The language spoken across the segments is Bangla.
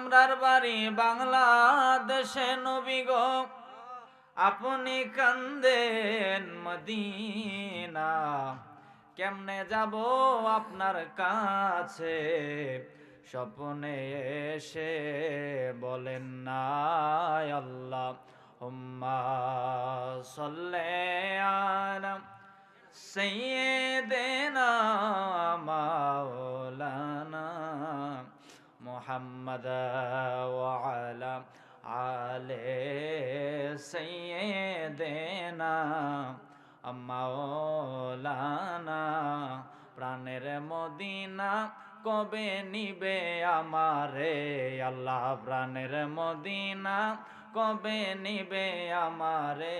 আমরার বাড়ি বাংলাদেশে নবী গো, আপনি কান্দেন মদিনা। কেমনে যাব আপনার কাছে, স্বপ্নে এসে বলেন না আল্লাহ হুম্মা সাল্লি আলা সাইয়্যিদিনা মাওলানা মুহাম্মাদ ওয়া আলা আলে সাইয়্যিদিনা মাওলানা। প্রাণের মদিনা কবে নিবে আমারে আল্লাহ, প্রাণের মদিনা কবে নিবে আমারে,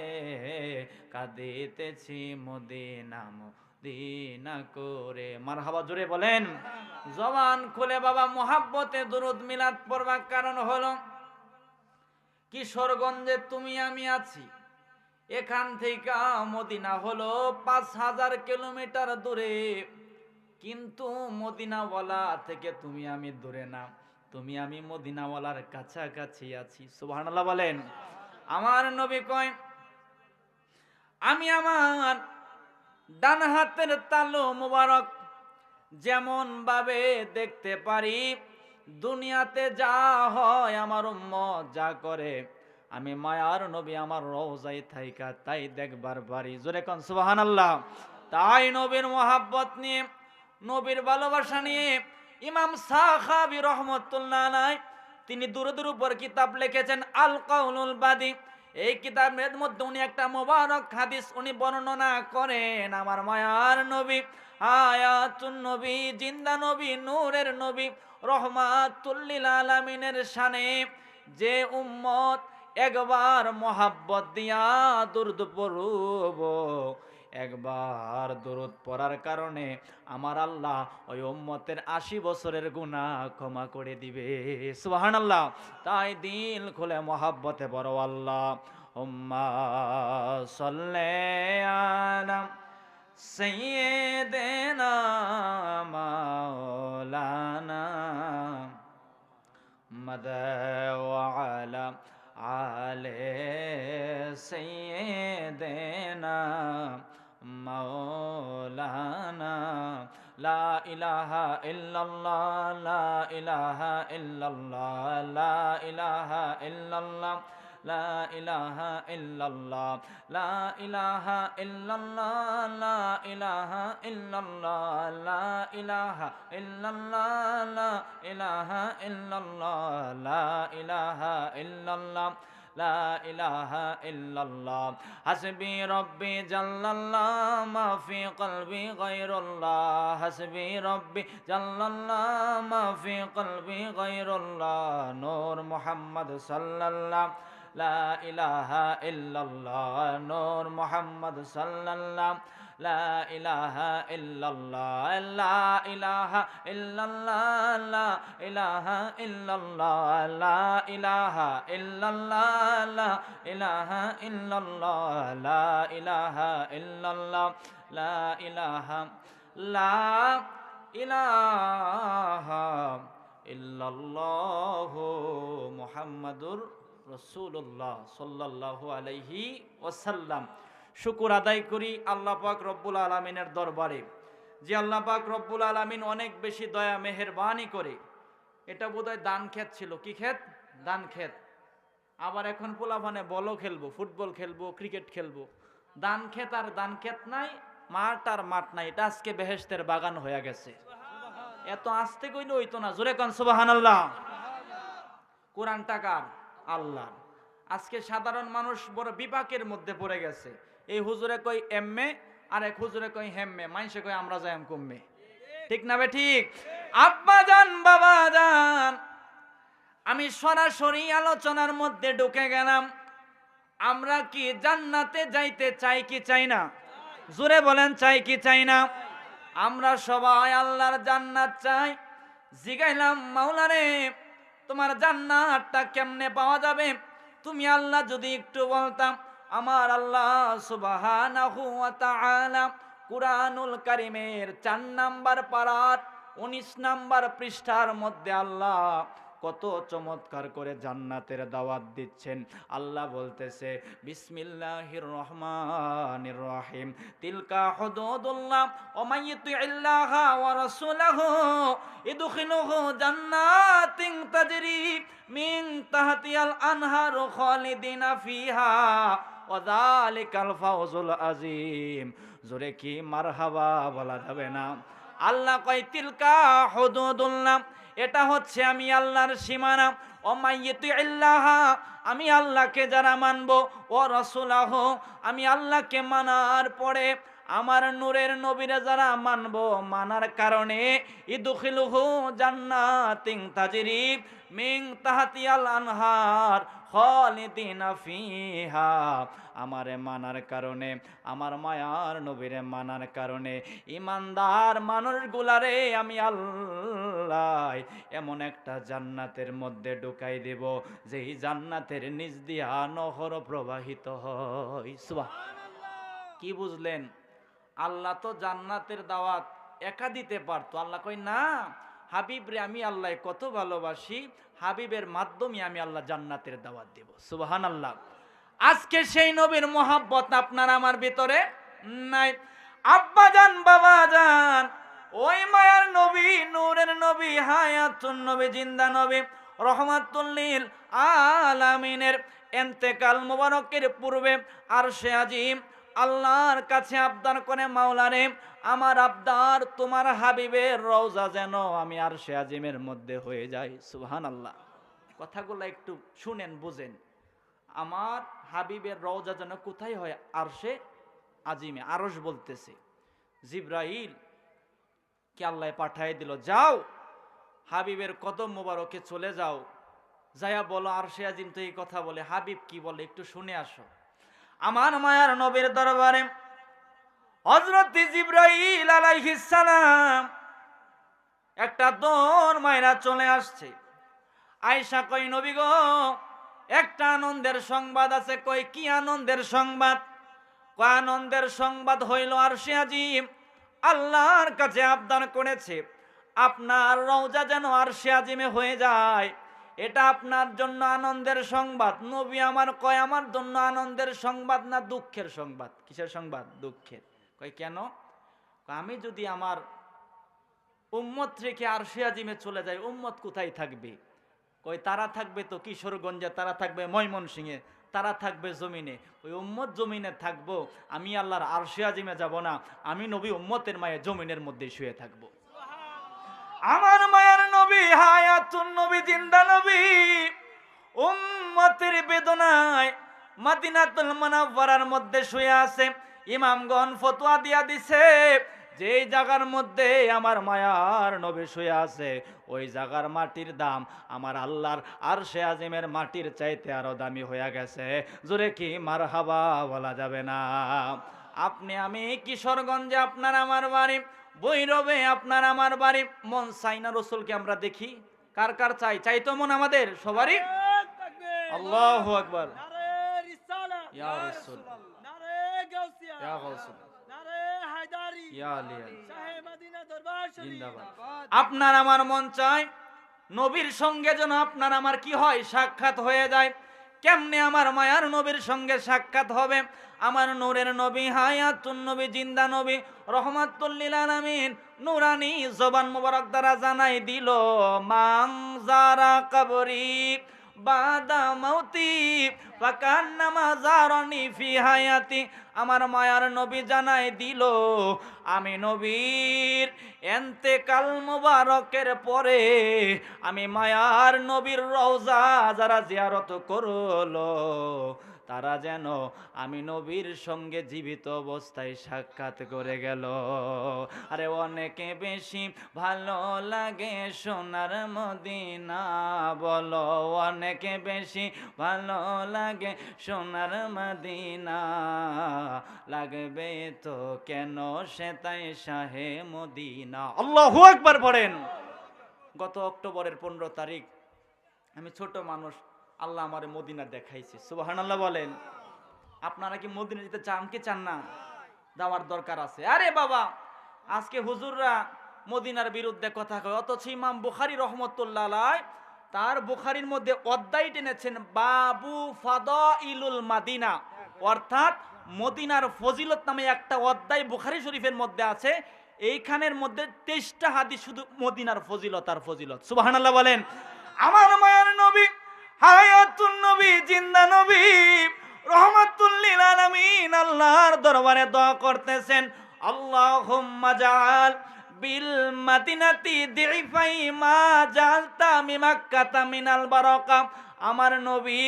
কাঁদিতেছি মদিনা মদিনা করে। মারহাবা জোরে বলেন। জবান খুলে বাবা মুহাব্বতে দুরুদ মিলাদ পড়বার কারণ হলো কিশোরগঞ্জে তুমি আমি আছি, এখান থেকে মদিনা হলো 5000 কিলোমিটার দূরে, কিন্তু মদিনাওয়ালা থেকে তুমি আমি দূরে না, তুমি আমি মদিনাওয়ালার কাছাকাছি আছি। সুবহানাল্লাহ বলেন। আমার নবী কয়, আমি আমার ডান হাতের তালু মুবারক যেমন ভাবে দেখতে পারি, দুনিয়াতে যা হয় আমার উম্মত যা করে, আমি মায়ার নবী আমার রওজায় থাইকা তাই দেখবার পারি। জোরে কোন সুবহানাল্লাহ। তাই নবীর মোহাব্বত নিয়ে, নবীর ভালোবাসা নিয়ে ইমাম সাখাবী রহমাতুল্লাহ আলাইহি তিনি দুরুদের উপর কিতাব লিখেছেন আল কাউলুল বাদী। এই কিতাবের মধ্যে উনি একটা মোবারক হাদিস উনি বর্ণনা করেন। আমার মায়ার নবী, হায়াতুন নবী, জিন্দা নবী, নূরের নবী, রহমাতুল লিল আলামিনের শানে যে উম্মত একবার মোহাব্বত দিয়া দুরুদ পড়ব, একবার দুরুদ পড়ার কারণে আমার আল্লাহ ওই উম্মতের 80 বছরের গুনাহ ক্ষমা করে দিবে। সুবহানাল্লাহ। তাই দিল খুলে মোহাব্বতে পড়ো আল্লাহ হুম্মা সাল্লি আলা সাইয়্যিদিনা মাওলানা মুহাম্মাদ ওয়া আলা আলে সাইয়্যিদিনা মাওলানা। লা ইলাহা ইল্লাল্লাহ, লা ইলাহা ইল্লাল্লাহ, লা ইলাহা ইল্লাল্লাহ, লা ইলাহা ইল্লাল্লাহ, লা ইলাহা ইল্লাল্লাহ, লা ইলাহা ইল্লাল্লাহ, লা ইলাহা ইল্লাল্লাহ, লা ইলাহা ইল্লাল্লাহ, লা ইলাহা ইল্লাল্লাহ, লা ইলাহা ইল্লাল্লাহ। হাসবি রব্বি জাল্লাল্লাহ মা ফি কলবি গায়রুল্লাহ, হাসবি রব্বি জাল্লাল্লাহ মা ফি কলবি গায়রুল্লাহ। নূর মুহাম্মদ সাল্লাল্লাহ, লা ইলাহা ইল্লাল্লাহ, নূর মুহাম্মদ সাল্লাল্লাহ, লা ইলাহা ইল্লাল্লাহ, লা ইলাহা ইল্লাল্লাহ, লা ইলাহা ইল্লাল্লাহ, লা ইলাহা ইল্লাল্লাহ, লা ইলাহা ইল্লাল্লাহ, লা ইলাহা ইল্লাল্লাহ, লা ইলাহা, লা ইলাহা ইল্লাল্লাহ মুহাম্মাদুর রাসূলুল্লাহ সাল্লাল্লাহু আলাইহি ওয়াসাল্লাম। শুকর আদায় করি আল্লাহ পাক রব্বুল আলামিনের দরবারে, যে আল্লাহ পাক রব্বুল আলামিন অনেক বেশি দয়া মেহেরবানি করে। এটা বোধহয় দান ক্ষেত ছিল, কি ক্ষেত? দান ক্ষেত। আবার এখন পোলাপানে বলও খেলবো, ফুটবল খেলবো, ক্রিকেট খেলবো। দান ক্ষেত আর দান ক্ষেত নাই, মাঠ আর মাঠ নাই, এটা আজকে বেহেশতের বাগান হয়ে গেছে। এত আস্তে কইলে হইতো না, জোরে কোন সুবহানাল্লাহ। কোরআন টাকার আল্লাহ। আজকে সাধারণ মানুষ বড় বিপাকের মধ্যে পড়ে গেছে। এই হুজুরে কই এমএ আর এক হুজুরে কই হেম্মে, মাইনসে কই আমরা যাইম কমবে। ঠিক না বে ঠিক? আব্বা জান, বাবা জান, আমি সরাসরি আলোচনার মধ্যে ঢুকে গেলাম। আমরা কি জান্নাতে যাইতে চাই কি চাই না? জোরে বলেন, চাই কি চাই না? আমরা সবাই আল্লাহর জান্নাত চাই। জিগাইলাম মাওলারে, তোমার জান্নাতটা কেমনে পাওয়া যাবে? তুমি আল্লাহ যদি একটু বলতাম। আমার আল্লাহ সুবহানাহু ওয়া তাআলা কুরআনুল কারীমের 4 নাম্বার পারার 19 নাম্বার পৃষ্ঠার মধ্যে আল্লাহ কত চমৎকার করে জান্নাতের দাওয়াত দিচ্ছেন। আল্লাহ বলতেছে বিসমিল্লাহির রহমানির রহিম, তিলকা হুদুদুল্লাহ ওয়া মান ইউতিইল্লাহা ওয়া রাসূলাহু ইদখিলুহু জান্নাতিন তাজরি মিন তাহতিহাল আনহারু খালিদিনা ফিহা ওয়া যালিকাল ফাওজুল আযীম। জোরে কি মারহাবা বলা যাবে না? আল্লাহ কয় তিলকা হুদুদুল্লাহ, এটা হচ্ছে আমি আল্লাহর সীমানা। ও মাইয়িতিল্লাহ, আমি আল্লাহকে যারা মানবো, ও রাসূলাহ, আমি আল্লাহকে মানার পরে আমার নূরের নবীরে যারা মানবো, মানার কারণে ইদখিলুহু জান্নাতিন তাজরি মিন তাহতিহাল আনহার খালিদিনা ফিহা, আমারে মানার কারণে, আমার মায়ার নবীরে মানার কারণে ইমানদার মানুষগুলারে আমি আল্লাহ এমন একটা জান্নাতের মধ্যে ঢুকাই দেব, যেই জান্নাতের নিচ দিয়া নহর প্রবাহিত হয়। সুবহানাল্লাহ। কি বুঝলেন? আল্লাহ তো জান্নাতের দাওয়াত একা দিতে পারতো। আল্লাহ কই না, হাবিব রে আমি আল্লাহ কত ভালোবাসি, হাবিবের মাধ্যমে আমি আল্লাহ জান্নাতের দাওয়াত দেব। সুবহানাল্লাহ। আজকে সেই নবীর মোহাব্বত আপনার আমার ভিতরে নাই। আব্বা জান, বাবা জান, ওই মায়ার নবী, নূরের নবী, হায়াতুন নবী, জিন্দা নবী, রহমাতুল লিল আলামিনের ইন্তেকাল মুবারকের পূর্বে আরশে আজিম আল্লাহর কাছে আবদার করে, মাওলারে আমার আবদার তোমার হাবিবের রওজা যেন আমি আরশে আজিমের মধ্যে হয়ে যাই। সুবহানাল্লাহ। কথাগুলো একটু শুনেন, বুঝেন। আমার হাবিবের রওজা যেন কোথায় হয়? আরশে আজিমে। আরশ বলতেছে জিবরাইল কে আল্লাহ পাঠায় দিল, যাও হাবিবের কদম মোবারকে চলে যাও, যায়া বলো আরশে আজিম তো এই কথা বলে, হাবিব কি বলে একটু শুনে আসো। আমার মায়ার নবীর দরবারে হযরত জিবরাইল আলাইহিস সালাম একটা দৌড় মাইরা চলে আসছে। আয়েশা কই, নবী গো একটা আনন্দের সংবাদ আছে। কই কি আনন্দের সংবাদ? কয় আনন্দের সংবাদ হইল আরশে আজিম আল্লাহর কাছে আবদার করেছে আপনার রওজা যেন আরশে আজিমে হয়ে যায়, এটা আপনার জন্য আনন্দের সংবাদ। নবী আমার কয় আমার জন্য আনন্দের সংবাদ না দুঃখের সংবাদ? কিসের সংবাদ? দুঃখের। কয় কেন? আমি যদি আমার উম্মত রেখে আরশে আজিমে চলে যাই, উম্মত কোথায় থাকবে? কই তারা থাকবে তো কিশোরগঞ্জে, তারা থাকবে ময়মনসিংহে, তারা থাকবে জমিনে। ওই উম্মত জমিনে থাকবো, আমি আল্লাহর আরশে আজিমে যাব না। আমি নবী উম্মতের মায়ে জমিনের মধ্যে শুয়ে থাকবো। আমার মায়ের নবী, হায়াতুন নবী, জিন্দা নবী, উম্মতের বেদনায় মদিনাতুল মুনাওয়ারার মধ্যে শুয়ে আছে। ইমামগণ ফতোয়া দিয়া দিছে, যেই জায়গার মধ্যে আমার মায়ার নবী শুয়ে আছে, ওই জায়গার মাটির দাম আমার আল্লাহর আরশে আজিমের মাটির চাইতে আরো দামি হয়ে গেছে। জোরে কি মারহাবা বলা যাবে না? আপনি আমি কিশোরগঞ্জে আপনার আমার বাড়ি, বৈরবে আপনার আমার বাড়ি, মন চাই না রসুলকে আমরা দেখি? কার কার চাই? চাই তো মন আমাদের সবারই। আল্লাহু আকবার। ইয়া রাসূল, ইয়া গাউসুল, ইয়া আলিয়া, জিন্দাবাদ। আপনার আমার মন চায় নবীর সঙ্গে যেন আপনার আমার কি হয়? সাক্ষাৎ হয়ে যায়। কেমনে আমার মায়ার নবীর সঙ্গে সাক্ষাৎ হবে? আমার নূরের নবী, হায়াতুন নবী, জিন্দা নবী, রহমাতুল লিল আলামিন নূরানি জবান মোবারক দ্বারা জানাই দিল, মান যারা কবরি বাদা মাউতি ফাকান্নামা যারানি ফি হায়াতি। আমার মায়ার নবী জানাই দিল, আমি নবীর ইন্তেকাল মুবারকের পরে আমি মায়ার নবীর রওজা যারা জিয়ারত করলো, তারা যেন আমি নবীর সঙ্গে জীবিত অবস্থায় সাক্ষাৎ করে গেল। আরে অনেকে বেশি ভালো লাগে সোনার মদিনা, বলো অনেকে বেশি ভালো লাগে সোনার মদিনা, লাগবে তো কেন সে তাই শাহে মদিনা। আল্লাহু আকবার পড়েন। গত অক্টোবরের 15 তারিখ আমি ছোট মানুষ, আল্লাহ আমারে মদিনা দেখাইছে। সুবহানাল্লাহ বলেন। আপনারা কি মদিনা যেতে চান কি চান না? যাওয়ার দরকার আছে। আরে বাবা, আজকে হুজুররা মদিনার বিরুদ্ধে কথা কয়, অথচ ইমাম বুখারী রহমতুল্লাহ আলাইহি তার বুখারীর মধ্যে অধ্যায় টেনেছেন বাবু ফাদাইলুল মাদিনা, অর্থাৎ মদিনার ফজিলত নামে একটা অধ্যায় বুখারী শরীফের মধ্যে আছে। এইখানের মধ্যে 23টা হাদিস শুধু মদিনার ফজিলত আর ফজিলত। সুবহানাল্লাহ বলেন। আমার মায়ার নবী, হায়াতুন নবী, জিন্দা নবী, রহমাতুল লিল আলামিন আল্লাহর দরবারে দোয়া করতেছেন, আল্লাহুম্মা জাআল বিল মাদিনাতি দিফাই মা জালতা মিমাক্কাতা মিনাল বারাকা। আমার নবী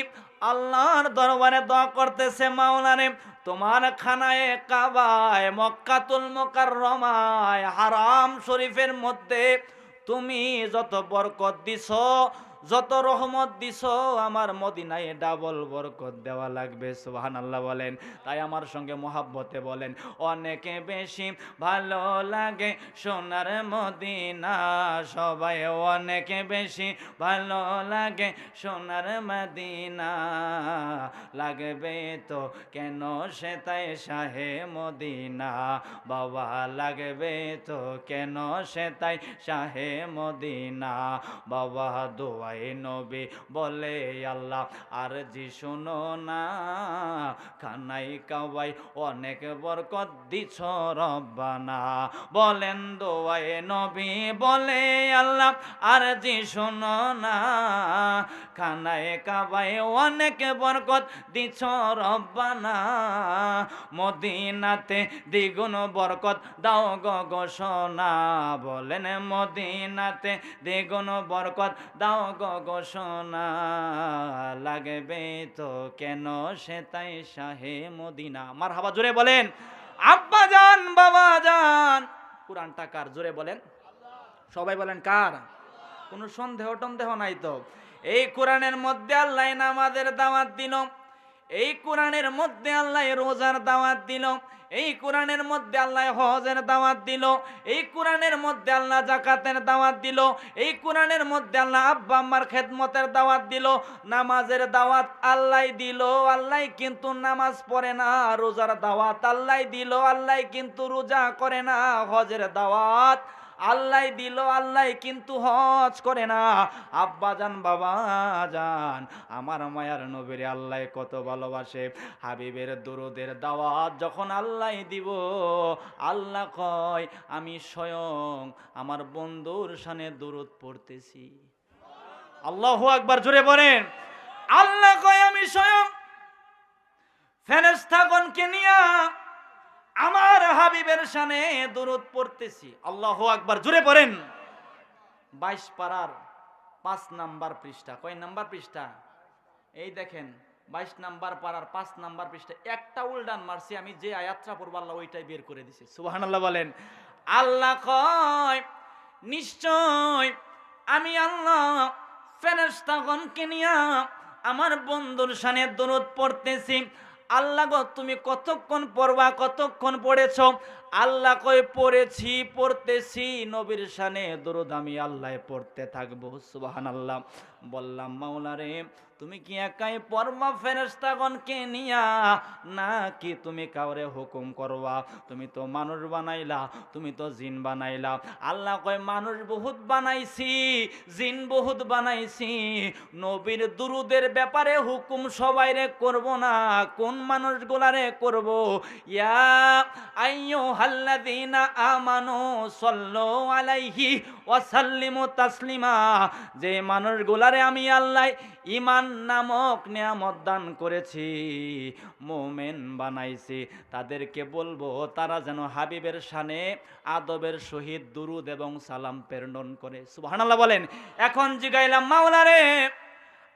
আল্লাহর দরবারে দোয়া করতেছে, মাওলানা তোমার খানায়ে কাবায় মক্কাতুল মুকাররমায় হারাম শরীফের মধ্যে তুমি যত বরকত দিছো, যত রহমত দিছো, আমার মদিনায় ডাবল বরকত দেওয়া লাগবে। সুবহানাল্লাহ বলেন। তাই আমার সঙ্গে মোহাব্বতে বলেন, অনেকে বেশি ভালো লাগে সোনার মদিনা, সবাই অনেকে বেশি ভালো লাগে সোনার মদিনা, লাগবে তো কেন সে তাই শাহে মদিনা, বাবা লাগবে তো কেন সে তাই শাহে মদিনা, বাবা দোয়া নবী বলে আল্লাহ আর জি শুনো না, খানাই কাবাই অনেক বরকত দিছ রব্বানা। বলেন দোয়ায়ে নবী বলে আল্লাহ আর জি শুনো না, খানাই কাবাই অনেক বরকত দিছ রব্বানা, মদিনাতে দ্বিগুণ বরকত দাও গো সোনা। বলেন মদিনাতে দ্বিগুণ বরকত দাও গো সোনা, লাগবে তো কেন সে তাই শাহে মদিনা। মারহাবা জোরে বলেন। আব্বা জান বাবা জান, কুরআনটা কার? জোরে বলেন। সবাই বলেন কার? কোনো সন্দেহ টন্দেহ নাই তো? এই কোরআনের মধ্যে আল্লাহ নামাজের দাওয়াত দিল, এই কোরআনের মধ্যে আল্লাহ রোজার দাওয়াত দিল, এই কোরআনের মধ্যে আল্লাহ হজের দাওয়াত দিল, এই কোরআনের মধ্যে আল্লাহ যাকাতের দাওয়াত দিল, এই কোরআনের মধ্যে আল্লাহ আব্বা আম্মার খেদমতের দাওয়াত দিল, নামাজের দাওয়াত আল্লাহ দিল, আল্লাহ কিন্তু নামাজ পড়ে না। রোজার দাওয়াত আল্লাহ দিল, আল্লাহ কিন্তু রোজা করে না। হজের দাওয়াত আল্লাহ দিল, আল্লাহ কিন্তু হজ করে না। আব্বা জান বাবা জান, আমার মায়ার নবীর আল্লাহ কত ভালোবাসে। হাবিবের দুরুদের দাওয়াত যখন আল্লাহ দিব, আল্লাহ কয় আমি স্বয়ং আমার বন্ধুর শানে দুরুদ পড়তেছি। আল্লাহু আকবার জোরে বলেন। আল্লাহ কয় আমি স্বয়ং ফেরেশতাগণকে নিয়া আমার হাবিবের শানে দুরূদ পড়তেছি। আল্লাহু আকবার জোরে পড়েন। 22 পারার 5 নাম্বার পৃষ্ঠা। কয় নাম্বার পৃষ্ঠা? এই দেখেন 22 নাম্বার পারার 5 নাম্বার পৃষ্ঠা। একটা উল্টান মারছি আমি, যে আয়াতটা পড়ব আল্লাহ ওইটাই বের করে দিয়েছে। সুবহানাল্লাহ বলেন। আল্লাহ কয় নিশ্চয় আমি আল্লাহ ফেরেশতাগণকে নিয়া আমার বন্ধুর শানে দুরূদ পড়তেছি। আল্লাহ গো তুমি কতক্ষণ পড়বা, কতক্ষণ পড়েছ? আল্লাহ কয় পড়েছি, পড়তেছি, নবীর শানে দুরূদ আমি আল্লাহ পড়তে থাকবো। সুবহানাল্লাহ। বললাম মাওলা রে তুমি কি একাই পড়বা ফেরেশতাগণকে নিয়া, নাকি তুমি কাউরে হুকুম করবা? তুমি তো মানুষ বানাইলা, তুমি তো জিন বানাইলা। আল্লাহ কয় মানুষ বহুত বানাইছি, জিন বহুত বানাইছি, নবীর দুরুদের ব্যাপারে হুকুম সবাইরে করব না, কোন মানুষগুলারে করব? ইয়া আইয়ুহাল্লাযীনা আমানু সাল্লু আলাইহি ওয়া সাল্লিমু তাসলিমা। যে মানুষগুলারে আমি আল্লাহ ঈমান নামক নিয়ামত দান করেছি, মুমিন বানাইছি, তাদেরকে বলবো তারা যেন হাবিবের শানে আদবের সহিত দুরুদ এবং সালাম প্রেরণ করে। সুবহানাল্লাহ বলেন। এখন জিগাইলাম মাওলা রে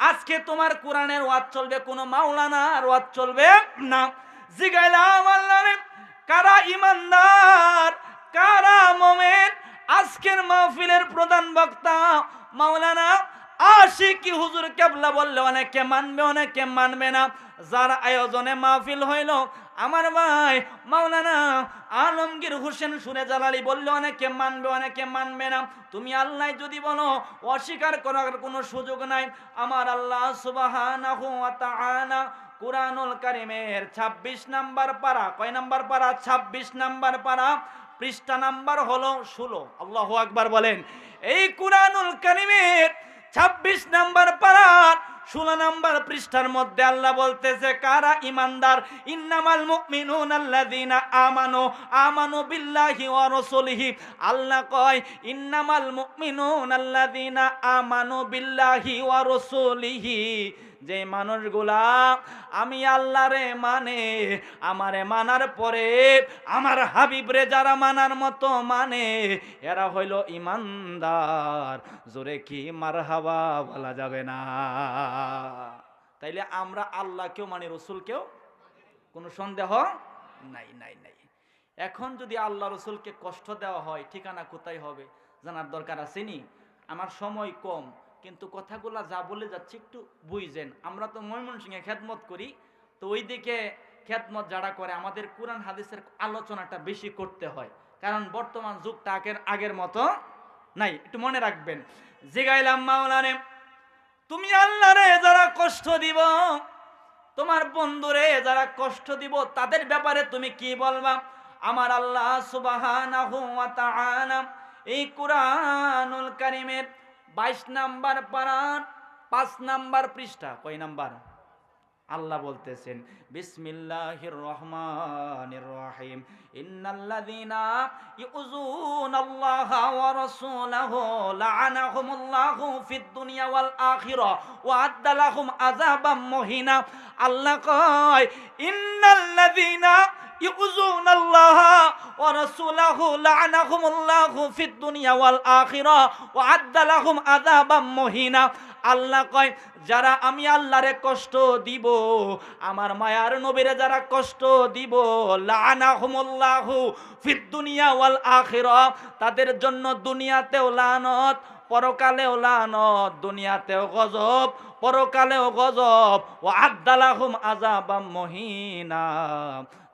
আজকে তোমার কোরআনের ওয়াজ চলবে, কোনো মাওলানার ওয়াজ চলবে না। জিগাইলাম আল্লাহ রে কারা ইমানদার, কারা মুমিন? আজকের মাহফিলের প্রধান বক্তা মাওলানা আশিকি হুজুর কেবলা বললে অনেকে মানবে, অনেকে মানবে না। যার আয়োজনে মাহফিল হইল আমার ভাই মাওলানা আলমগীর হোসেন সুরে জালালি বললে অনেকে মানবে, অনেকে মানবে না। তুমি আল্লাহ যদি বলো অস্বীকার করার কোনো সুযোগ নাই। আমার আল্লাহ সুবহানাহু ওয়া তাআলা কুরআনুল কারীমের 26 নাম্বার পারা, কয় নাম্বার পারা? 26 নাম্বার পারা, পৃষ্ঠা নাম্বার হলো 16। আল্লাহু আকবার বলেন। এই কুরআনুল কারীমের 26 নাম্বার পারার 16 নাম্বার পৃষ্ঠার মধ্যে আল্লাহ বলতেছে কারা ঈমানদার, ইন্নামাল মুমিনুনা আল্লাযীনা আমানু বিল্লাহি ওয়া রাসূলিহি। আল্লাহ কয় ইন্নামাল মুমিনুনা আল্লাযীনা আমানু বিল্লাহি ওয়া রাসূলিহি, যে মানুষগুলা আমি আল্লাহরে মানে, আমারে মানার পরে আমার হাবিবরে যারা মানার মতো মানে, এরা হইল ঈমানদার। জোরে কি মারহাবা বলা যাবে না? তাইলে আমরা আল্লাহকেও মানি, রসুলকেও, কোনো সন্দেহ নাই নাই নাই। এখন যদি আল্লাহ রসুলকে কষ্ট দেওয়া হয়, ঠিকানা কোথায় হবে জানার দরকার আছে নি? আমার সময় কম, কিন্তু কথাগুলা যা বলে যাচ্ছে একটু বুঝছেন। আমরা তো ময়মনসিংহে খেদমত করি, তো ওই দিকে খেদমত যারা করে আমাদের কোরআন হাদিসের আলোচনাটা বেশি করতে হয়, কারণ বর্তমান যুগটা আগের মতো নাই। একটু মনে রাখবেন। জিগাইলাম মাওলানে, তুমি আল্লাহরে যারা কষ্ট দিব, তোমার বন্ধুরে যারা কষ্ট দিব, তাদের ব্যাপারে তুমি কি বলবা? আমার আল্লাহ সুবহানাহু ওয়া তাআলা এই কুরআনুল কারীমের 22 নাম্বার পারার 5 নাম্বার পৃষ্ঠা, কয় নাম্বার? আল্লাহ বলতেছেন বিসমিল্লাহির রহমানির রহিম, ইন্নাল্লাযীনা ইউযুনাল্লাহা ওয়া রাসূলাহু লাআনাহুমুল্লাহু ফিদ দুনিয়া ওয়াল আখিরা ওয়া আদ্দা লাহুম আযাবাম মুহিনা। আল্লাহ কয় ইন্নাল্লাযীনা ইউযুনাল্লাহা ওয়া রাসূলাহু লাআনাহুমুল্লাহু ফিদ দুনিয়া ওয়াল আখিরা ওয়া আদ্দা লাহুম আযাবাম মুহিনা। আল্লাহ কয় যারা আমি আল্লাহরে কষ্ট দিব, আমার মায়ার নবীরে যারা কষ্ট দিব, লাআনাহুমুল্লাহু ফিদ দুনিয়া ওয়াল আখিরা, তাদের জন্য দুনিয়াতেও লানত, পরকালেও লানত, দুনিয়াতেও গজব, পরকালেও গজব। ওয়া আদ্দা লাহুম আযাবাম মুহিনা,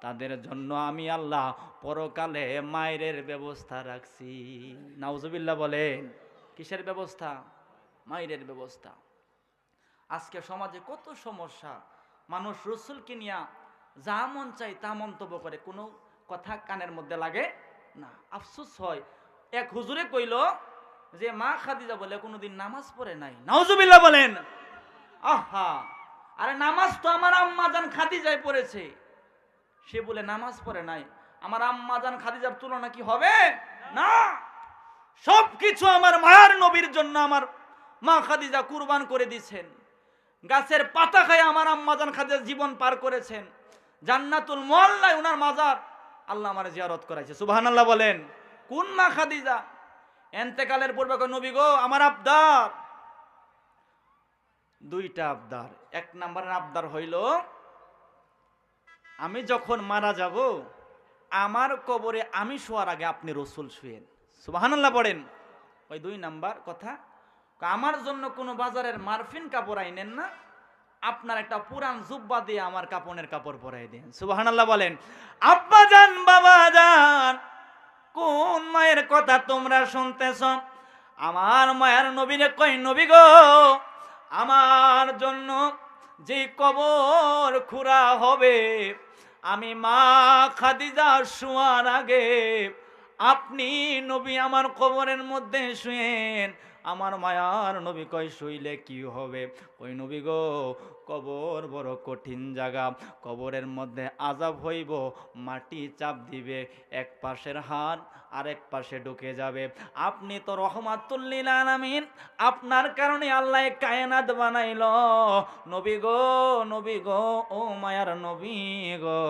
তাদের জন্য আমি আল্লাহ পরকালে মায়ের ব্যবস্থা রাখছি। নাউজুবিল্লাহ বলেন। কিসের ব্যবস্থা? মায়ের ব্যবস্থা। আজকে সমাজে কত সমস্যা, মানুষ রসুলকে নিয়ে যা মন চাই তা মন্তব্য করে, কোনো কথা কানের মধ্যে লাগে না। আফসোস হয়, এক হুজুরে কইল যে মা খাদিজা বলে কোনোদিন নামাজ পড়ে নাই। নাউজুবিল্লাহ বলেন। আহা, আরে নামাজ তো আমার আম্মা জান খাদিজাই পড়েছে, সে বলে নামাজ পড়ে নাই। আমার আম্মা জান খাদিজার তুলনা কি হবে? না, সবকিছু আমার মায়ের নবীর জন্য আমার মা খাদিজা কুরবান করে দিয়েছেন। গাছের পাতা খায় আমার আম্মা জান খাদিজা জীবন পার করেছেন। জান্নাতুল মুআল্লায় ওনার মাজার, আল্লাহ আমার জিয়ারত করাইছে। সুবহানাল্লাহ বলেন। কোন মা খাদিজা? এন্তেকালের পূর্বে কয় নবী গো আমার আবদার, দুইটা আবদার। এক নম্বরের আবদার হইল আমি যখন মারা যাব, আমার কবরে আমি শোয়ার আগে আপনি রসুল শুয়েন। সুবহানাল্লাহ পড়েন। ওই 2 নাম্বার কথা, আমার জন্য কোনো বাজারের মারফিন কাপড় আইনেন না, আপনার একটা পুরান জুব্বা দিয়ে আমার কাপড়ের কাপড় পরাই দেন। সুবহানাল্লাহ বলেন। আব্বা জান, বাবা জান, কোন মায়ের কথা তোমরা শুনতেছ? আমার মায়ের নবীরে কই নবী গো, আমার জন্য যে কবর খুঁড়া হবে, আমি মা খাদিজা শোয়ার আগে আপনি নবী আমার কবরের মধ্যে শুয়েন। আমার মায়ার নবী কয় শুইলে কি হবে? ওই নবী গো, কবর বড় কঠিন জায়গা, কবরের মধ্যে আযাব হইব, মাটি চাপ দিবে, এক পাশের হাড় আরেক পাশে ঢুকে যাবে। আপনি তো রহমাতুল লিল আলামিন, আপনার কারণে আল্লাহ কায়নাত বানাইল। নবী গো, নবী গো, ও মায়ার নবী গো,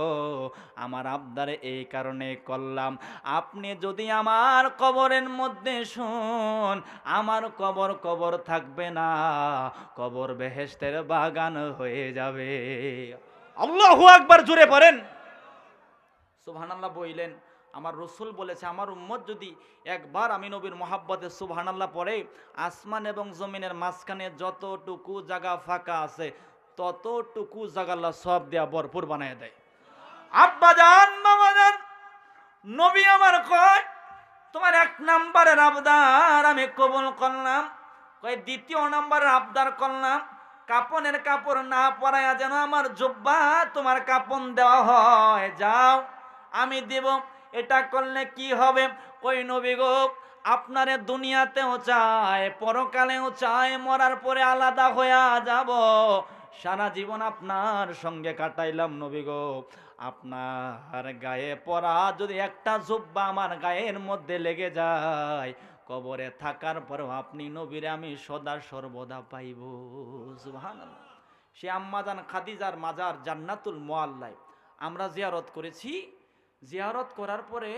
আমার আবদারে এই কারণে করলাম, আপনি যদি আমার কবরের মধ্যে শুন, আমার কবর থাকবে না, কবর বেহেশতের বাগান হয়ে যাবে। আল্লাহু আকবার, জোরে পড়েন। সুবহানাল্লাহ বললেন। আমার রসুল বলেছে আমার উম্মত যদি একবার আমি নবীর মহাব্বতে সুবহানাল্লাহ পড়ে, আসমান এবং জমিনের মাঝখানে যতটুকু জায়গা ফাঁকা আছে ততটুকু জায়গা আল্লাহ সব দেয়া ভরপুর বানায় দেয়। আব্বা জান, বাবা জান, নবী আমার কয় তোমার 1 নাম্বারের আবদার আমি কবুল করলাম। কয় 2 নাম্বারের আবদার করলাম, কাপনের কাপড় না পরায়া যেন আমার জুব্বা তোমার কাপন দেওয়া হয়। যাও আমি দেব। এটা করলে কি হবে? কই নবী গো, আপনারে দুনিয়াতেও চায়, পরকালেও চায়, মরার পরে আলাদা হইয়া যাব, সারা জীবন আপনার সঙ্গে কাটাইলাম নবী গো। আপনার গায়ে পরা যদি একটা জুব্বা আমার গায়ের মধ্যে লেগে যায়, কবরে থাকার পরেও আপনি নবীরে আমি সদা সর্বদা পাইব। সুবহানাল্লাহ। সে আম্মাজান খাদিজার মাজার জান্নাতুল মুআল্লায় আমরা জিয়ারত করেছি। জিয়ারত করার পরে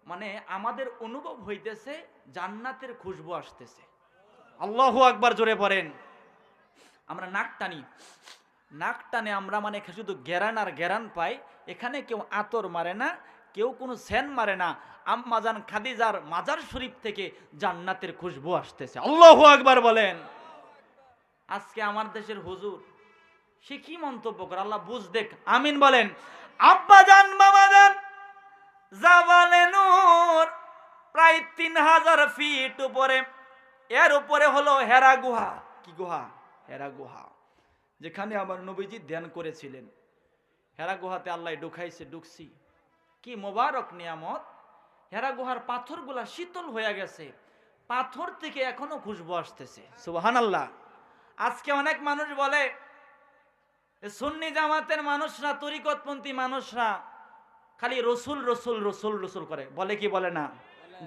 মানে আমাদের অনুভব হইতেছে জান্নাতের খুশবু আসতেছে। আল্লাহু আকবার জোরে পড়েন। আমরা নাক টানি, নাক টানে আমরা মানে শুধু গেরান আর গেরান পাই। এখানে কেউ আতর মারে না, কেউ কোনো সেন মারে না। আম্মাজান খাদিজার মাজার শরীফ থেকে জান্নাতের খুশবু আসতেছে। আল্লাহু আকবার বলেন। আজকে আমার দেশের হুজুর সে কি মন্তব্য করে আল্লাহ বুঝ দেখ, আমিন বলেন। আব্বাজান বাবাজান জাবালে নূর প্রায় 3000 ফিট উপরে, এর উপরে হলো হেরা গুহা। কি গুহা? হেরা গুহা, যেখানে আমার নবীজি ধ্যান করেছিলেন। হেরা গুহাতে আল্লাহ ঢুকাইছে, ঢুকছি। কি মোবারক নিয়ামত! হেরা গুহার পাথরগুলা শীতল হয়ে গেছে, পাথর থেকে এখনো খুশবু আসতেছে। সুবহানাল্লাহ। আজকে অনেক মানুষ বলে সুন্নি জামাতের মানুষরা, তরিকতপন্থী মানুষরা খালি রসুল রসুল রসুল রসুল করে, বলে কি বলে না?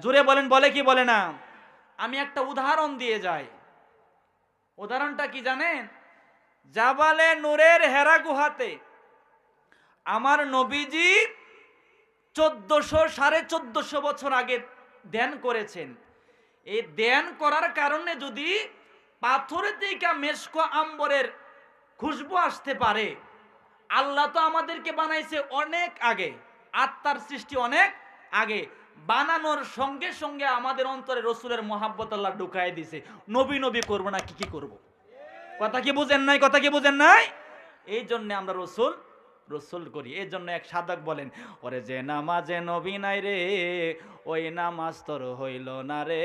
জোরে বলেন, বলে কি বলে না? আমি একটা উদাহরণ দিয়ে যাই। উদাহরণটা কি জানেন? জাবালে নূরের হেরা গুহাতে আমার নবীজি 1400-1450 বছর আগে ধ্যান করেছেন। এই ধ্যান করার কারণে যদি পাথরের দিকে মেশকো আম্বরের খুশবু আসতে পারে, আল্লাহ তো আমাদেরকে বানাইছে অনেক আগে, আত্মার সৃষ্টি অনেক আগে, বানানোর সঙ্গে সঙ্গে আমাদের অন্তরে রসুলের মহাব্বত আল্লাহ ঢুকাই দিছে। নবী নবী করবো না কি কি করব? কথা কি বুঝেন নাই? কথা কি বুঝেন নাই? এই জন্য আমরা রসুল রসুল করি। এই জন্য এক সাধক বলেন, ওরে যে নামাজে নবী নাই রে, ওই নামাজ তোর হইল না রে।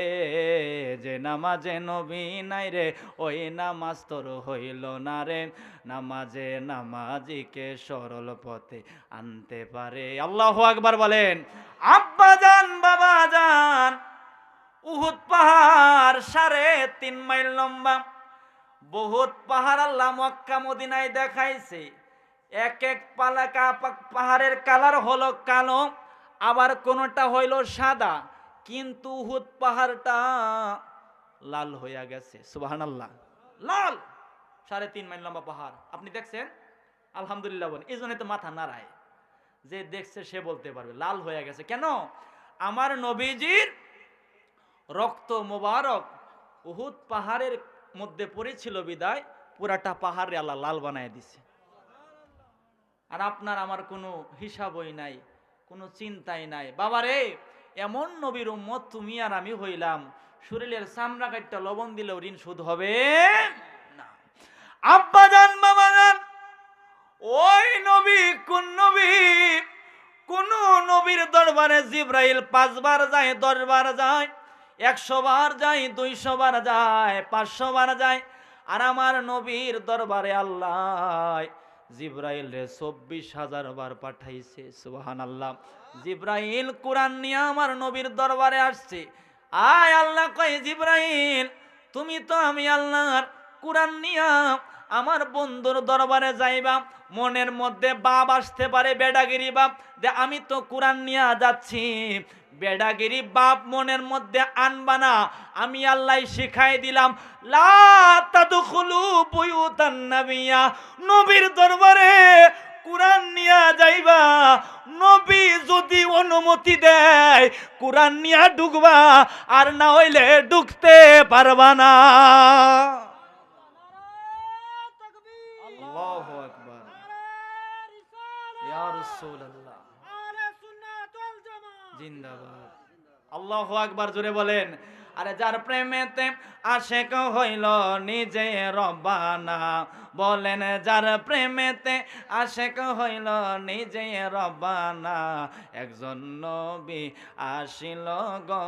যে নামাজে নবী নাই রে, ওই নামাজ তোর হইল না রে। নামাজে নামাজিকে সরল পথে আনতে পারে। আল্লাহু আকবার বলেন। আব্বা জান বাবা জান, উহুদ পাহাড় 3.5 মাইল লম্বা। বহুত পাহাড় আল্লাহ মক্কা মদিনায় দেখাইছে। এক এক পাহাড়ের কালার হলো কালো, আবার কোনটা হইল সাদা, কিন্তু উহুদ পাহাড়টা লাল হইয়া গেছে। সুবহানাল্লাহ। লাল, 3.5 মাইল লম্বা পাহাড়। আপনি দেখছেন? আলহামদুলিল্লাহ বলেন। এই জন্য তো মাথা নাড়ায়, যে দেখছে সে বলতে পারবে লাল হয়ে গেছে কেন? আমার নবীজির রক্ত মোবারক উহুদ পাহাড়ের মধ্যে পড়েছিল বিদায় পুরাটা পাহাড়ে আল্লাহ লাল বানায় দিছে। আর আপনার আমার কোনো হিসাবই নাই, কোনো চিন্তাই নাই। বাবারে, এমন নবীর উম্মত তুমি আর আমি হইলাম, শরীরের চামড়া কাটটা লবণ দিলেও ঋণ শোধ হবে না। আব্বা জান বাবা জান, ওই নবী কোন নবী? কোন নবীর দরবারে জিবরাইল 5 বার যায়, 10 বার যায়, 100 বার যায়, 200 বার যায়, 500 বার যায়। আর আমার নবীর দরবারে আল্লাহ জিবরাইল রে 24,000 বার পাঠাইছে। সুবহানাল্লাহ। জিবরাইল কোরআন নিয়ে আমার নবীর দরবারে আসছে। আয় আল্লাহ কয়, জিবরাইল তুমি তো আমি আল্লাহর কোরআন নিয়ে আমার বন্ধুর দরবারে যাইবা, মনের মধ্যে বাপ আসতে পারে, বেডাগিরি বাপ, যে আমি তো কোরআন নিয়ে যাচ্ছি, বেডাগিরি বাপ মনের মধ্যে আনবা না। আমি আল্লাহ শিখাই দিলাম, লা তাদখুলু বুয়ুতান নাবিয়্যা, নবীর দরবারে কোরআন নিয়ে যাইবা, নবী যদি অনুমতি দেয় কোরআন নিয়ে ঢুকবা, আর না হইলে ঢুকতে পারবা না। আল্লাহু আকবার, ইয়া রাসূলুল্লাহ, জিন্দাবাদ। আল্লাহু আকবার জোরে বলেন। আরে যার প্রেমেতে আশেক হইল নিজে রব্বানা, বলেন যার প্রেমেতে আশেক হইল নিজে রব্বানা, একজন নবী আসিল গো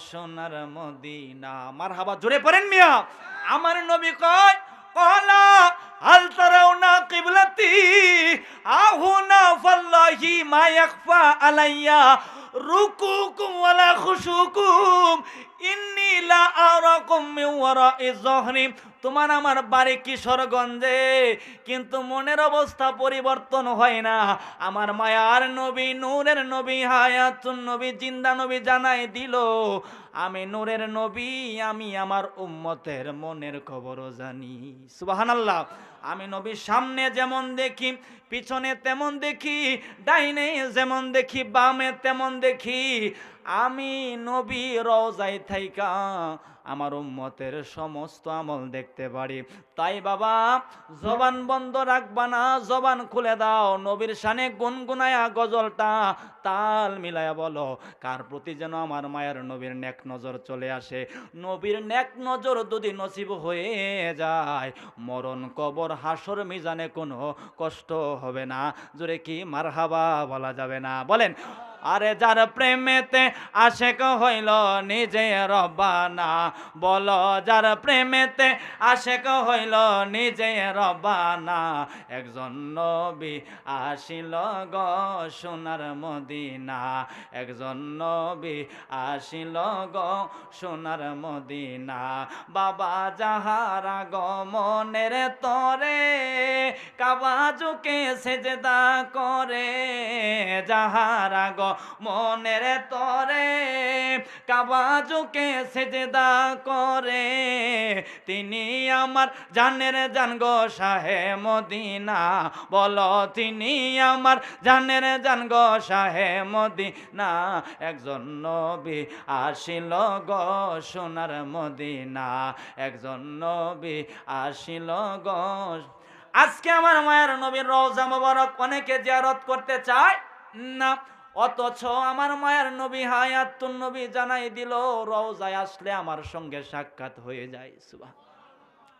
সোনার মদিনা। মারহাবা জোরে পড়েন মিয়া। আমার নবী কয়, কলা হাল তারাউনা কিবলাতি আহুনা ফাল্লাহি মা ইয়াখফা আলাইয়া, রুকুকুম ওয়ালা খুশুকুম ইন্নী লা আরাকুম মিন ওয়ারা'i যহরি। তোমার আমার বাড়ি কিশোরগঞ্জে, কিন্তু মনের অবস্থা পরিবর্তন হয় না। আমার মায়ার নবী, নূরের নবী, হায়াতুন নবী, জিন্দা নবী জানাই দিল, আমি নূরের নবী, আমি আমার উম্মতের মনের খবরও জানি। সুবহানাল্লাহ। আমি নবীর সামনে যেমন দেখি, পিছনে তেমন দেখি, ডাইনে যেমন দেখি, বামে তেমন দেখি। আমি নবী রওজায় থাইকা আমার উম্মতের সমস্ত আমল দেখতে পারি। তাই বাবা, জবান বন্ধ রাখবা না, জবান খুলে দাও। নবীর শানে গুনগুনায়া গজলটা তাল মিলায়া বলো, কার প্রতি যেন আমার মায়ের নবীর নেক নজর চলে আসে। নবীর নেক নজর যদি নসিব হয়ে যায়, মরণ, কবর, হাসর, মিজানে কোনো কষ্ট হবে না। জোরে কি মারহাবা বলা যাবে না? বলেন। আরে যার প্রেমেতে আশেক হইল নিজে রব্বানা, বলো যার প্রেমেতে আশেক হইল নিজে রব্বানা। একজন নবী আসিল গো সোনার মদিনা, একজন নবী আসিল গো সোনার মদিনা। বাবা যাহার আগমনের তরে কাবা ঝুঁকে সেজদা করে, যাহার আগমনের তরে কাবা ঝুঁকে সেজদা করে, তিনি আমার জানের জান গো শাহে মদিনা। বলো তিনি আমার জানের জান গো শাহে মদিনা। একজন নবী আসিল গো সোনার মদিনা, একজন নবী আসিল গো। আজকে আমার মায়ের নবীর রওজা মোবারক অনেকে জিয়ারত করতে চায় না, অথচ আমার মায়ের নবী হায়াতুন নবী জানাই দিল, রওজায় আসলে আমার সঙ্গে সাক্ষাৎ হয়ে যায়। সুবহান।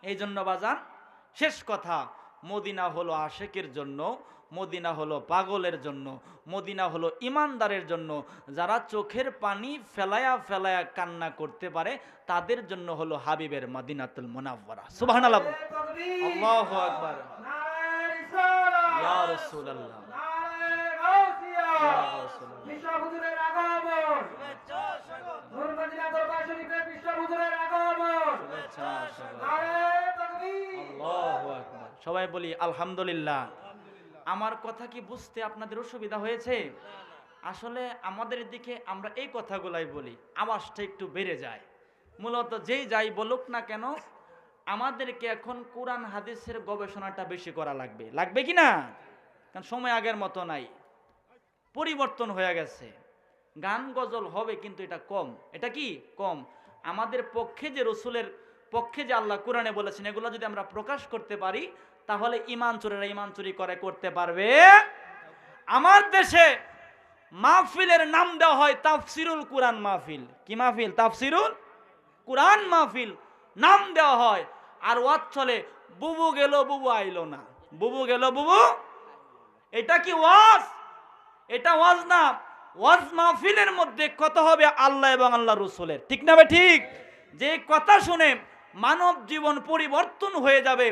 এই জন্য বাজান, শেষ কথা, মদিনা হলো আশেকের জন্য, মদিনা হলো পাগলের জন্য, মদিনা হলো ইমানদারের জন্য। যারা চোখের পানি ফেলায়া ফেলায়া কান্না করতে পারে, তাদের জন্য হলো হাবিবের মদিনাতুল মুনাওয়ারা। সুবহানাল্লাহ, আল্লাহু আকবার, ইয়া রাসূলুল্লাহ, সবাই বলি আলহামদুলিল্লাহ। আমার কথা কি বুঝতে আপনাদের অসুবিধা হয়েছে? আসলে আমাদের দিকে আমরা এই কথাগুলাই বলি, আওয়াজটা একটু বেড়ে যায়। মূলত যেই যাই বলুক না কেন, আমাদেরকে এখন কোরআন হাদিসের গবেষণাটা বেশি করা লাগবে। লাগবে কি না? কারণ সময় আগের মতো নাই, পরিবর্তন হয়ে গেছে। গান গজল হবে, কিন্তু এটা কম। এটা কি কম? আমাদের পক্ষে যে রসুলের পক্ষে যে আল্লাহ কোরআনে বলেছেন, এগুলো যদি আমরা প্রকাশ করতে পারি, তাহলে ইমান চোরেরা ইমান চুরি করে করতে পারবে। আমার দেশে মাহফিলের নাম দেওয়া হয় তাফসিরুল কুরআন মাহফিল। কি মাহফিল? তাফসিরুল কুরআন মাহফিল নাম দেওয়া হয়। আর ওয়াজ চলে, বুবু গেল বুবু আইলো না, বুবু গেল বুবু। এটা কি ওয়াজ? এটা ওয়াজ না। ওয়াজ মাহফিলের মধ্যে কথা হবে আল্লাহ এবং আল্লাহ রসুলের, ঠিক না ভাই? ঠিক। যে কথা শুনে মানব জীবন পরিবর্তন হয়ে যাবে,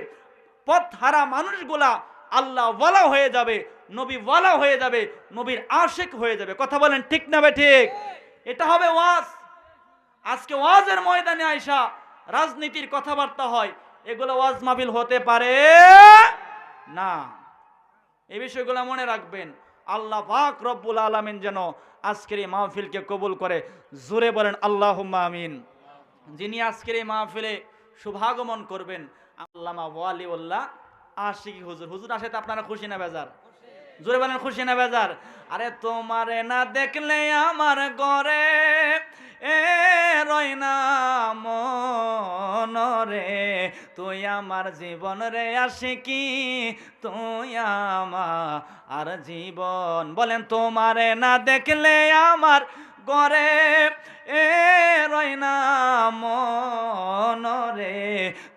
পথ হারা মানুষগুলা আল্লাহ ওয়ালা হয়ে যাবে, নবী ওয়ালা হয়ে যাবে, নবীর আশিক হয়ে যাবে। কথা বলেন ঠিক না ভাই? ঠিক। এটা হবে ওয়াজ। আজকে ওয়াজের ময়দানে আইসা রাজনীতির কথাবার্তা হয়, এগুলো ওয়াজ মাহফিল হতে পারে না। এই বিষয়গুলো মনে রাখবেন। আল্লাহ পাক রব্বুল আলামিন যেন আজকের এই মাহফিলকে কবুল করে। জোরে বলেন আল্লাহুম্মা আমিন। যিনি আজকের এই মাহফিলে শুভাগমন করবেন, আল্লামা ওয়ালিউল্লাহ আশিকি হুজুর। হুজুর আসে তো আপনারা খুশি না বেজার? জোরে বলেন খুশি না বেজার? আরে তোমারে না দেখলে আমার ঘরে রয় না মনরে, তুই আমার জীবন রে আশিকি, তুই আমার জীবন। বলেন তোমারে না দেখলে আমার ঘরে রয় না মনরে,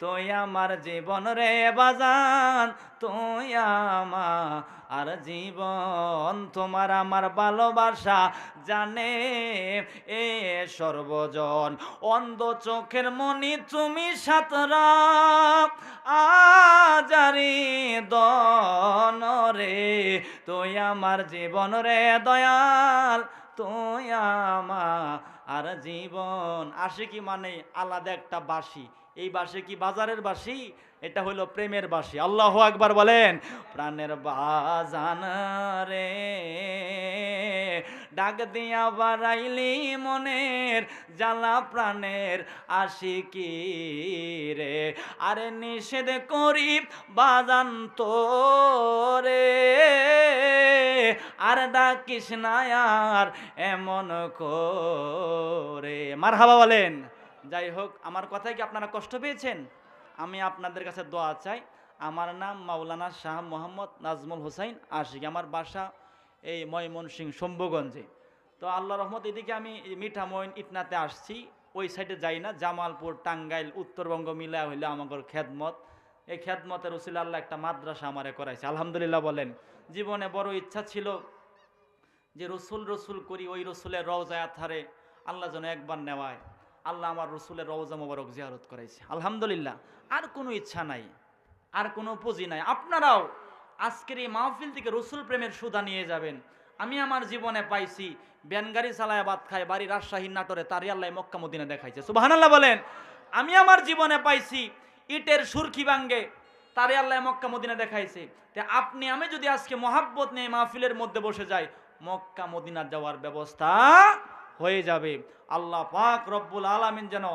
তুই আমার জীবন রে বাজান, তুই আমার জীবন। তোমার আমার ভালোবাসা জানে এ সর্বজন, অন্ধ চোখের মনি তুমি সাতরা আজারি দন রে, তুই আমার জীবন রে দয়াল, তুই আমার জীবন। আশিকি মানে আলাদা একটা বাঁশি। এই বাঁশি কি বাজারের বাঁশি? এটা হলো প্রেমের বাঁশি। আল্লাহু আকবার বলেন। প্রাণের বাজান রে, ডাক দিয়া বাড়াইলি মনের জ্বালা প্রাণের আশিকি রে। আরে নিষেধ করি বাজান তোরে, আর ডাকিস না আর এমন করে। মারহাবা বলেন। যাই হোক, আমার কথায় কি আপনারা কষ্ট পেয়েছেন? আমি আপনাদের কাছে দোয়া চাই। আমার নাম মাওলানা শাহ মোহাম্মদ নাজমুল হোসাইন আশিক। আমার বাসা এই ময়মনসিংহ শম্ভুগঞ্জে। তো আল্লাহ রহমত, এদিকে আমি মিঠামইন ইটনাতে আসছি, ওই সাইডে যাই না। জামালপুর, টাঙ্গাইল, উত্তরবঙ্গ মিলা হইলে আমাদের খেদমত। এই খেদমতের উসিলা আল্লাহ একটা মাদ্রাসা আমারে করাইছে, আলহামদুলিল্লাহ বলেন। জীবনে বড় ইচ্ছা ছিল যে রসুল রসুল করি, ওই রসুলের রওজায় আথারে আল্লাহ যেন একবার নেওয়ায়। আল্লাহ আমার রসুলের রওজা মোবারক জিয়ারত করাইছে, আলহামদুলিল্লাহ। আর কোনো ইচ্ছা নাই, আর কোনো পুঁজি নাই। আপনারাও আজকের এই মাহফিল থেকে রসুল প্রেমের সুধা নিয়ে যাবেন। আমি আমার জীবনে পাইছি, ব্যানগাড়ি চালায় ভাত খায় বাড়ি রাজশাহী নাটোরে, তারই আল্লাহ মক্কা মদিনা দেখাইছে, সুবহানাল্লাহ বলেন। আমি আমার জীবনে পাইছি ইটের সুরকি ভাঙ্গে, তারই আল্লাহ মক্কা মদিনা দেখাইছে। তে আপনি আমি যদি আজকে মহাব্বত নিয়ে মাহফিলের মধ্যে বসে যাই, মক্কা মদিনা যাওয়ার ব্যবস্থা হয়ে যাবে। আল্লাহ পাক রব্বুল আলামিন যেন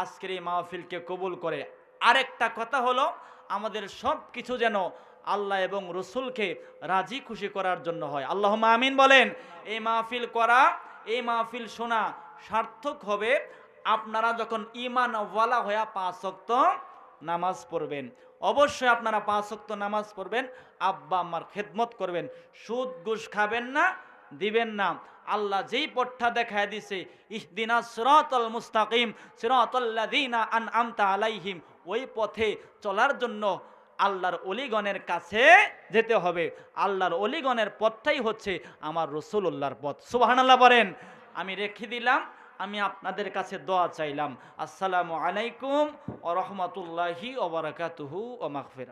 আজকের এই মাহফিলকে কবুল করে। আরেকটা কথা হলো, আমাদের সব কিছু যেন আল্লাহ এবং রসুলকে রাজি খুশি করার জন্য হয়। আল্লাহুম্মা আমিন বলেন। এই মাহফিল করা, এই মাহফিল শোনা সার্থক হবে আপনারা যখন ঈমান ওয়ালা হয়ে 5 ওয়াক্ত নামাজ পড়বেন। অবশ্যই আপনারা 5 ওয়াক্ত নামাজ পড়বেন, আব্বা আম্মার খেদমত করবেন, সুদ ঘুষ খাবেন না, দিবেন না। আল্লাহ যেই পথটা দেখায় দিছে, ইহদিনাস সিরাতাল মুস্তাকিম সিরাতাল্লাযিনা আনআমতা আলাইহিম, ওই পথে চলার জন্য আল্লাহর ওলিগণের কাছে যেতে হবে। আল্লাহর ওলিগণের পথটাই হচ্ছে আমার রাসূলুল্লাহর পথ, সুবহানাল্লাহ বলেন। আমি রেখে দিলাম, আমি আপনাদের কাছে দোয়া চাইলাম। আসসালামু আলাইকুম ওয়া রাহমাতুল্লাহি ওয়া বারাকাতুহু ওয়া মাগফিরাহ।